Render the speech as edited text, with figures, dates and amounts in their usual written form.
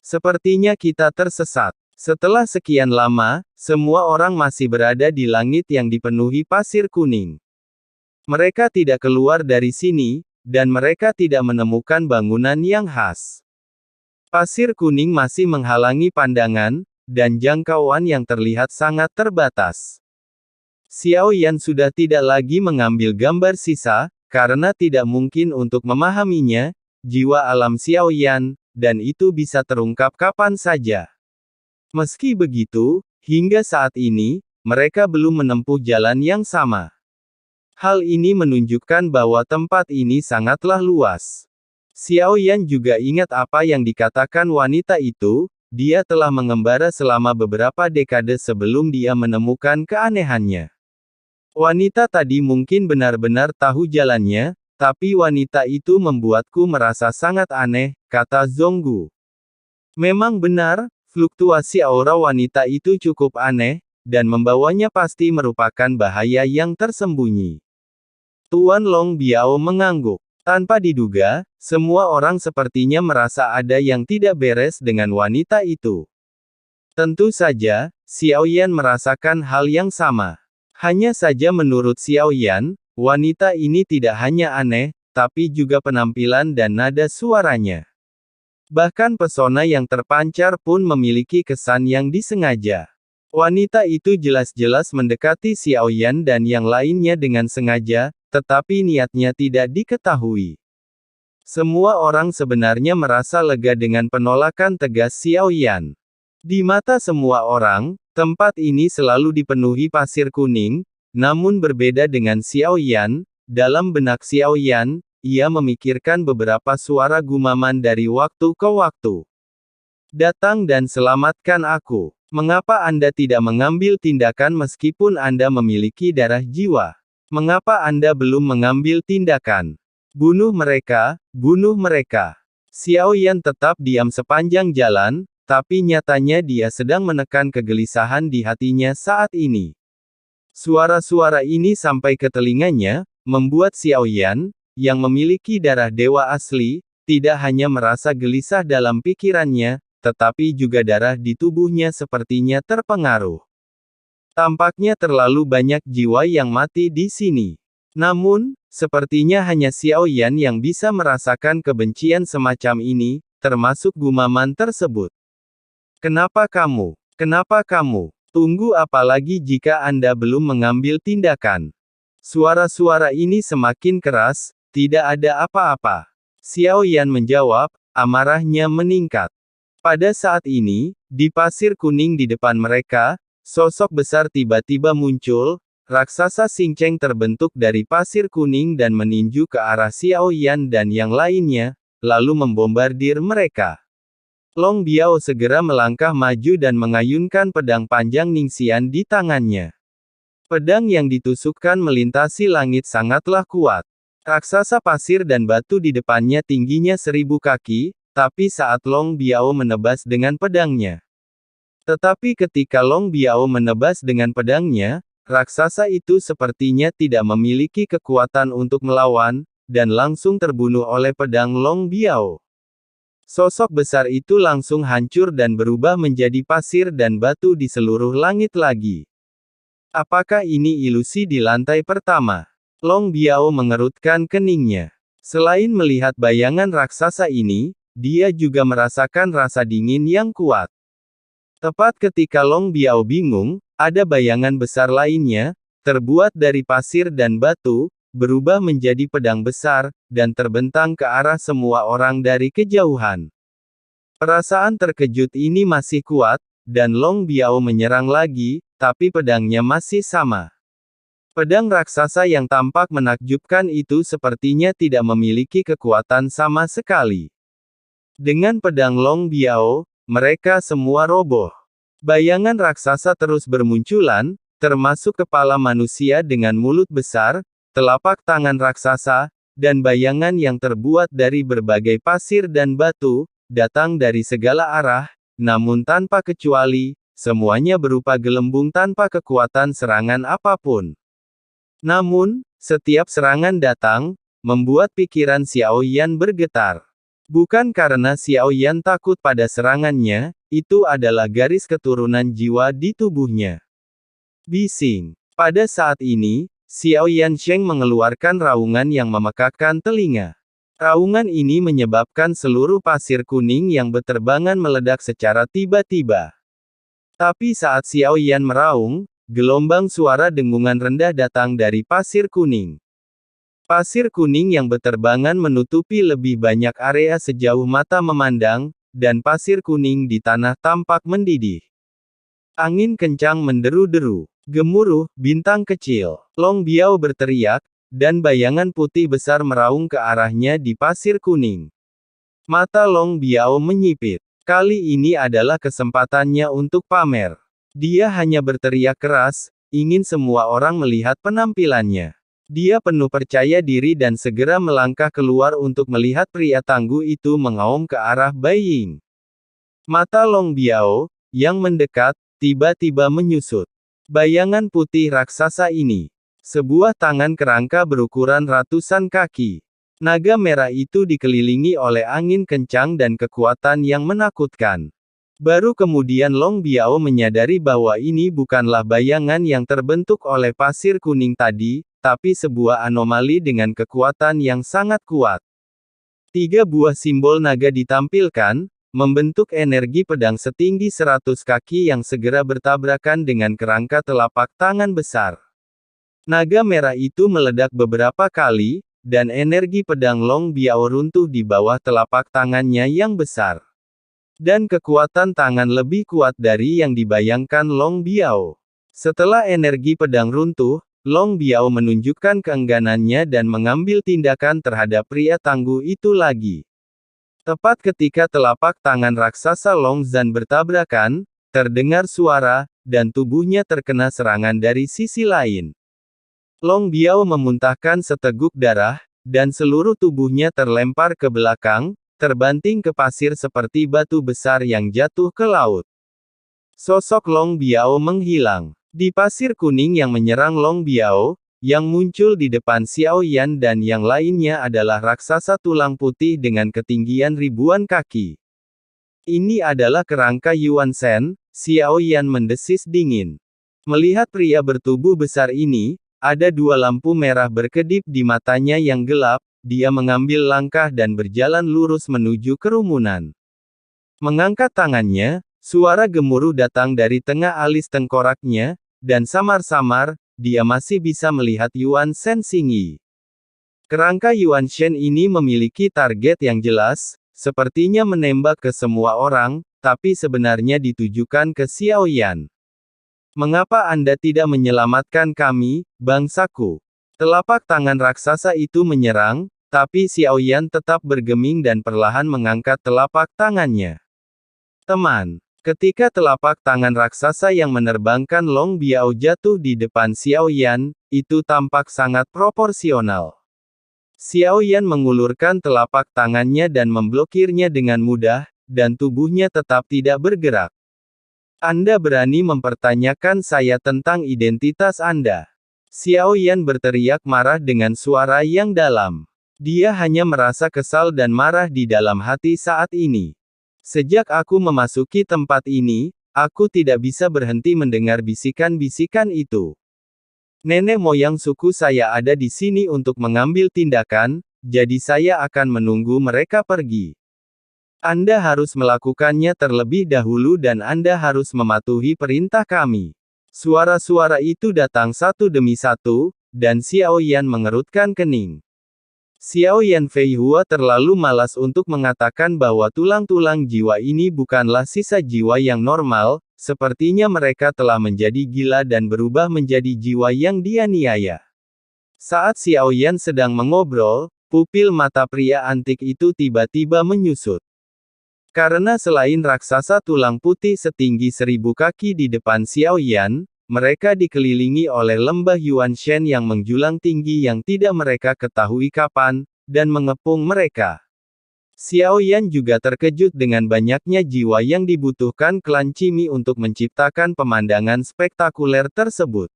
Sepertinya kita tersesat. Setelah sekian lama, semua orang masih berada di langit yang dipenuhi pasir kuning. Mereka tidak keluar dari sini, dan mereka tidak menemukan bangunan yang khas. Pasir kuning masih menghalangi pandangan, dan jangkauan yang terlihat sangat terbatas. Xiao Yan sudah tidak lagi mengambil gambar sisa, karena tidak mungkin untuk memahaminya, jiwa alam Xiao Yan, dan itu bisa terungkap kapan saja. Meski begitu, hingga saat ini, mereka belum menempuh jalan yang sama. Hal ini menunjukkan bahwa tempat ini sangatlah luas. Xiao Yan juga ingat apa yang dikatakan wanita itu, dia telah mengembara selama beberapa dekade sebelum dia menemukan keanehannya. Wanita tadi mungkin benar-benar tahu jalannya, tapi wanita itu membuatku merasa sangat aneh, kata Zhonggu. Memang benar, fluktuasi aura wanita itu cukup aneh, dan membawanya pasti merupakan bahaya yang tersembunyi. Tuan Long Biao mengangguk. Tanpa diduga, semua orang sepertinya merasa ada yang tidak beres dengan wanita itu. Tentu saja, Xiao Yan merasakan hal yang sama. Hanya saja menurut Xiao Yan, wanita ini tidak hanya aneh, tapi juga penampilan dan nada suaranya. Bahkan pesona yang terpancar pun memiliki kesan yang disengaja. Wanita itu jelas-jelas mendekati Xiao Yan dan yang lainnya dengan sengaja, tetapi niatnya tidak diketahui. Semua orang sebenarnya merasa lega dengan penolakan tegas Xiao Yan. Di mata semua orang, tempat ini selalu dipenuhi pasir kuning, namun berbeda dengan Xiao Yan, dalam benak Xiao Yan, ia memikirkan beberapa suara gumaman dari waktu ke waktu. Datang dan selamatkan aku. Mengapa Anda tidak mengambil tindakan meskipun Anda memiliki darah jiwa? Mengapa Anda belum mengambil tindakan? Bunuh mereka, bunuh mereka. Xiao Yan tetap diam sepanjang jalan, tapi nyatanya dia sedang menekan kegelisahan di hatinya saat ini. Suara-suara ini sampai ke telinganya, membuat Xiao Yan, yang memiliki darah dewa asli, tidak hanya merasa gelisah dalam pikirannya, tetapi juga darah di tubuhnya sepertinya terpengaruh. Tampaknya terlalu banyak jiwa yang mati di sini. Namun, sepertinya hanya Xiao Yan yang bisa merasakan kebencian semacam ini, termasuk gumaman tersebut. Kenapa kamu? Kenapa kamu? Tunggu apalagi jika Anda belum mengambil tindakan. Suara-suara ini semakin keras, tidak ada apa-apa. Xiao Yan menjawab, amarahnya meningkat. Pada saat ini, di pasir kuning di depan mereka, sosok besar tiba-tiba muncul, raksasa cincang terbentuk dari pasir kuning dan meninju ke arah Xiao Yan dan yang lainnya, lalu membombardir mereka. Long Biao segera melangkah maju dan mengayunkan pedang panjang Ningxian di tangannya. Pedang yang ditusukkan melintasi langit sangatlah kuat. Raksasa pasir dan batu di depannya tingginya 1000 kaki, tapi saat Long Biao menebas dengan pedangnya. Tetapi ketika Long Biao menebas dengan pedangnya, raksasa itu sepertinya tidak memiliki kekuatan untuk melawan, dan langsung terbunuh oleh pedang Long Biao. Sosok besar itu langsung hancur dan berubah menjadi pasir dan batu di seluruh langit lagi. Apakah ini ilusi di lantai pertama? Long Biao mengerutkan keningnya. Selain melihat bayangan raksasa ini, dia juga merasakan rasa dingin yang kuat. Tepat ketika Long Biao bingung, ada bayangan besar lainnya, terbuat dari pasir dan batu, berubah menjadi pedang besar, dan terbentang ke arah semua orang dari kejauhan. Perasaan terkejut ini masih kuat, dan Long Biao menyerang lagi, tapi pedangnya masih sama. Pedang raksasa yang tampak menakjubkan itu sepertinya tidak memiliki kekuatan sama sekali. Dengan pedang Long Biao, mereka semua roboh. Bayangan raksasa terus bermunculan, termasuk kepala manusia dengan mulut besar, telapak tangan raksasa, dan bayangan yang terbuat dari berbagai pasir dan batu, datang dari segala arah, namun tanpa kecuali, semuanya berupa gelembung tanpa kekuatan serangan apapun. Namun, setiap serangan datang, membuat pikiran Xiao Yan bergetar. Bukan karena Xiao Yan takut pada serangannya, itu adalah garis keturunan jiwa di tubuhnya. Bising. Pada saat ini, Xiao Yan Sheng mengeluarkan raungan yang memekakkan telinga. Raungan ini menyebabkan seluruh pasir kuning yang berterbangan meledak secara tiba-tiba. Tapi saat Xiao Yan meraung, gelombang suara dengungan rendah datang dari pasir kuning. Pasir kuning yang berterbangan menutupi lebih banyak area sejauh mata memandang, dan pasir kuning di tanah tampak mendidih. Angin kencang menderu-deru. Gemuruh, bintang kecil. Long Biao berteriak, dan bayangan putih besar meraung ke arahnya di pasir kuning. Mata Long Biao menyipit. Kali ini adalah kesempatannya untuk pamer. Dia hanya berteriak keras, ingin semua orang melihat penampilannya. Dia penuh percaya diri dan segera melangkah keluar untuk melihat pria tangguh itu mengaum ke arah Bai Ying. Mata Long Biao, yang mendekat, tiba-tiba menyusut. Bayangan putih raksasa ini. Sebuah tangan kerangka berukuran ratusan kaki. Naga merah itu dikelilingi oleh angin kencang dan kekuatan yang menakutkan. Baru kemudian Long Biao menyadari bahwa ini bukanlah bayangan yang terbentuk oleh pasir kuning tadi, tapi sebuah anomali dengan kekuatan yang sangat kuat. 3 buah simbol naga ditampilkan, membentuk energi pedang setinggi 100 kaki yang segera bertabrakan dengan kerangka telapak tangan besar. Naga merah itu meledak beberapa kali, dan energi pedang Long Biao runtuh di bawah telapak tangannya yang besar. Dan kekuatan tangan lebih kuat dari yang dibayangkan Long Biao. Setelah energi pedang runtuh, Long Biao menunjukkan keengganannya dan mengambil tindakan terhadap pria tangguh itu lagi. Tepat ketika telapak tangan raksasa Long Zhan bertabrakan, terdengar suara, dan tubuhnya terkena serangan dari sisi lain. Long Biao memuntahkan seteguk darah, dan seluruh tubuhnya terlempar ke belakang, terbanting ke pasir seperti batu besar yang jatuh ke laut. Sosok Long Biao menghilang. Di pasir kuning yang menyerang Long Biao, yang muncul di depan Xiao Yan dan yang lainnya adalah raksasa tulang putih dengan ketinggian ribuan kaki. Ini adalah kerangka Yuan Shen, Xiao Yan mendesis dingin. Melihat pria bertubuh besar ini, ada 2 lampu merah berkedip di matanya yang gelap, dia mengambil langkah dan berjalan lurus menuju kerumunan. Mengangkat tangannya, suara gemuruh datang dari tengah alis tengkoraknya, dan samar-samar, dia masih bisa melihat Yuan Shen Xingyi. Kerangka Yuan Shen ini memiliki target yang jelas, sepertinya menembak ke semua orang, tapi sebenarnya ditujukan ke Xiao Yan. Mengapa Anda tidak menyelamatkan kami, bangsaku? Telapak tangan raksasa itu menyerang, tapi Xiao Yan tetap bergeming dan perlahan mengangkat telapak tangannya. Teman, ketika telapak tangan raksasa yang menerbangkan Long Biao jatuh di depan Xiao Yan, itu tampak sangat proporsional. Xiao Yan mengulurkan telapak tangannya dan memblokirnya dengan mudah, dan tubuhnya tetap tidak bergerak. Anda berani mempertanyakan saya tentang identitas Anda? Xiao Yan berteriak marah dengan suara yang dalam. Dia hanya merasa kesal dan marah di dalam hati saat ini. Sejak aku memasuki tempat ini, aku tidak bisa berhenti mendengar bisikan-bisikan itu. Nenek moyang suku saya ada di sini untuk mengambil tindakan, jadi saya akan menunggu mereka pergi. Anda harus melakukannya terlebih dahulu dan Anda harus mematuhi perintah kami. Suara-suara itu datang satu demi satu, dan Xiao Yan mengerutkan kening. Xiao Yan Fei Hua terlalu malas untuk mengatakan bahwa tulang-tulang jiwa ini bukanlah sisa jiwa yang normal, sepertinya mereka telah menjadi gila dan berubah menjadi jiwa yang dianiaya. Saat Xiao Yan sedang mengobrol, pupil mata pria antik itu tiba-tiba menyusut. Karena selain raksasa tulang putih setinggi 1000 kaki di depan Xiao Yan, mereka dikelilingi oleh lembah Yuan Shen yang menjulang tinggi yang tidak mereka ketahui kapan, dan mengepung mereka. Xiao Yan juga terkejut dengan banyaknya jiwa yang dibutuhkan klan Cimi untuk menciptakan pemandangan spektakuler tersebut.